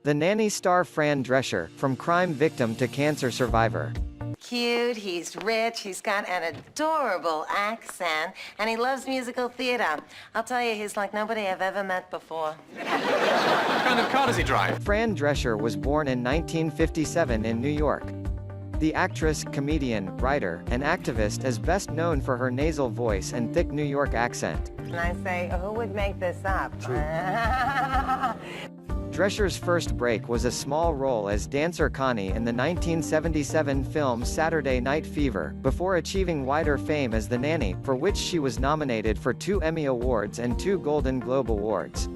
The Nanny star Fran Drescher, from crime victim to cancer survivor. Cute, he's rich, he's got an adorable accent, and he loves musical theater. I'll tell you, he's like nobody I've ever met before. What kind of car does he drive? Fran Drescher was born in 1957 in New York. The actress, comedian, writer, and activist is best known for her nasal voice and thick New York accent. And I say, who would make this up? Drescher's first break was a small role as dancer Connie in the 1977 film Saturday Night Fever, before achieving wider fame as the Nanny, for which she was nominated for 2 Emmy Awards and 2 Golden Globe Awards.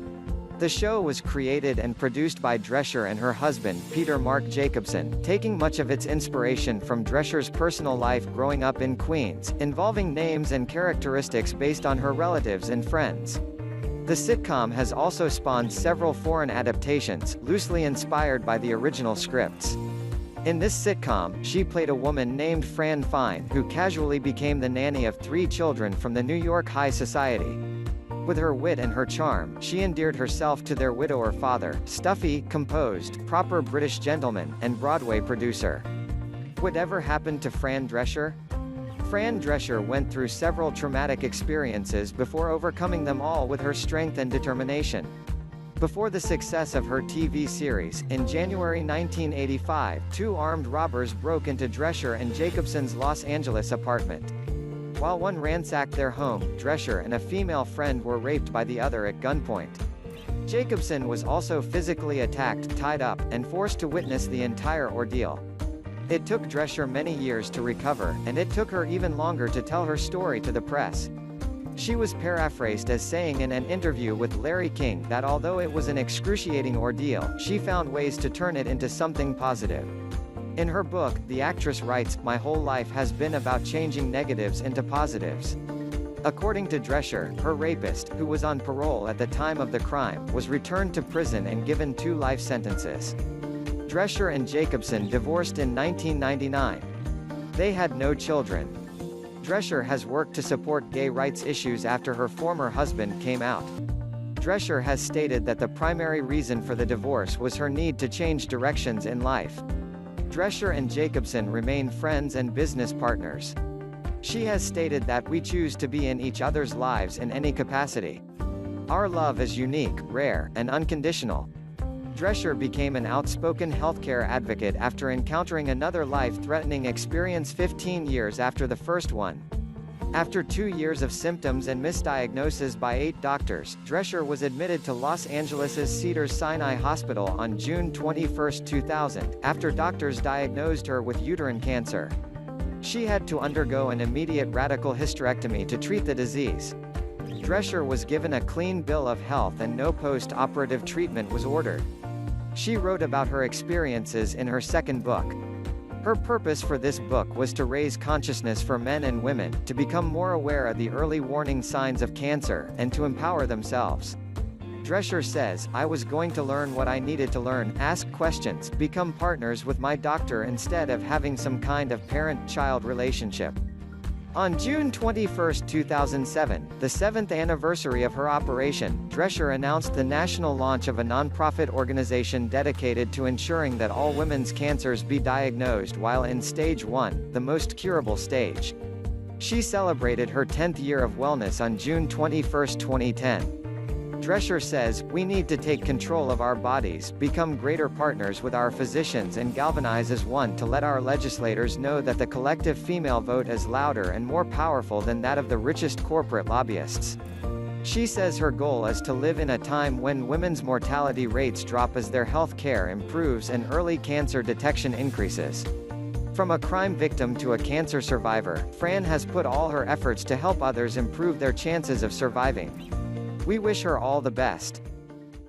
The show was created and produced by Drescher and her husband, Peter Marc Jacobson, taking much of its inspiration from Drescher's personal life growing up in Queens, involving names and characteristics based on her relatives and friends. The sitcom has also spawned several foreign adaptations, loosely inspired by the original scripts. In this sitcom, she played a woman named Fran Fine, who casually became the nanny of 3 children from the New York high society. With her wit and her charm, she endeared herself to their widower father, stuffy, composed, proper British gentleman, and Broadway producer. Whatever happened to Fran Drescher? Fran Drescher went through several traumatic experiences before overcoming them all with her strength and determination. Before the success of her TV series, in January 1985, 2 armed robbers broke into Drescher and Jacobson's Los Angeles apartment. While one ransacked their home, Drescher and a female friend were raped by the other at gunpoint. Jacobson was also physically attacked, tied up, and forced to witness the entire ordeal. It took Drescher many years to recover, and it took her even longer to tell her story to the press. She was paraphrased as saying in an interview with Larry King that although it was an excruciating ordeal, she found ways to turn it into something positive. In her book, the actress writes, "My whole life has been about changing negatives into positives." According to Drescher, her rapist, who was on parole at the time of the crime, was returned to prison and given 2 life sentences. Drescher and Jacobson divorced in 1999. They had no children. Drescher has worked to support gay rights issues after her former husband came out. Drescher has stated that the primary reason for the divorce was her need to change directions in life. Drescher and Jacobson remain friends and business partners. She has stated that we choose to be in each other's lives in any capacity. Our love is unique, rare, and unconditional. Drescher became an outspoken healthcare advocate after encountering another life-threatening experience 15 years after the first one. After 2 years of symptoms and misdiagnosis by 8 doctors, Drescher was admitted to Los Angeles' Cedars-Sinai Hospital on June 21, 2000, after doctors diagnosed her with uterine cancer. She had to undergo an immediate radical hysterectomy to treat the disease. Drescher was given a clean bill of health and no post-operative treatment was ordered. She wrote about her experiences in her second book. Her purpose for this book was to raise consciousness for men and women, to become more aware of the early warning signs of cancer, and to empower themselves. Drescher says, "I was going to learn what I needed to learn, ask questions, become partners with my doctor instead of having some kind of parent-child relationship." On June 21, 2007, the 7th anniversary of her operation, Drescher announced the national launch of a nonprofit organization dedicated to ensuring that all women's cancers be diagnosed while in stage 1, the most curable stage. She celebrated her 10th year of wellness on June 21, 2010. Drescher says, "We need to take control of our bodies, become greater partners with our physicians and galvanize as one to let our legislators know that the collective female vote is louder and more powerful than that of the richest corporate lobbyists." She says her goal is to live in a time when women's mortality rates drop as their health care improves and early cancer detection increases. From a crime victim to a cancer survivor, Fran has put all her efforts to help others improve their chances of surviving. We wish her all the best.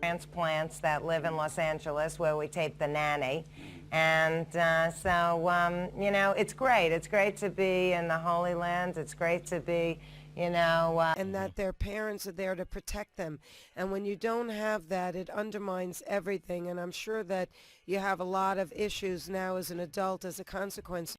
Transplants that live in Los Angeles where we tape The Nanny. And you know, it's great. It's great to be in the Holy Land. It's great to be, and that their parents are there to protect them. And when you don't have that, it undermines everything. And I'm sure that you have a lot of issues now as an adult as a consequence.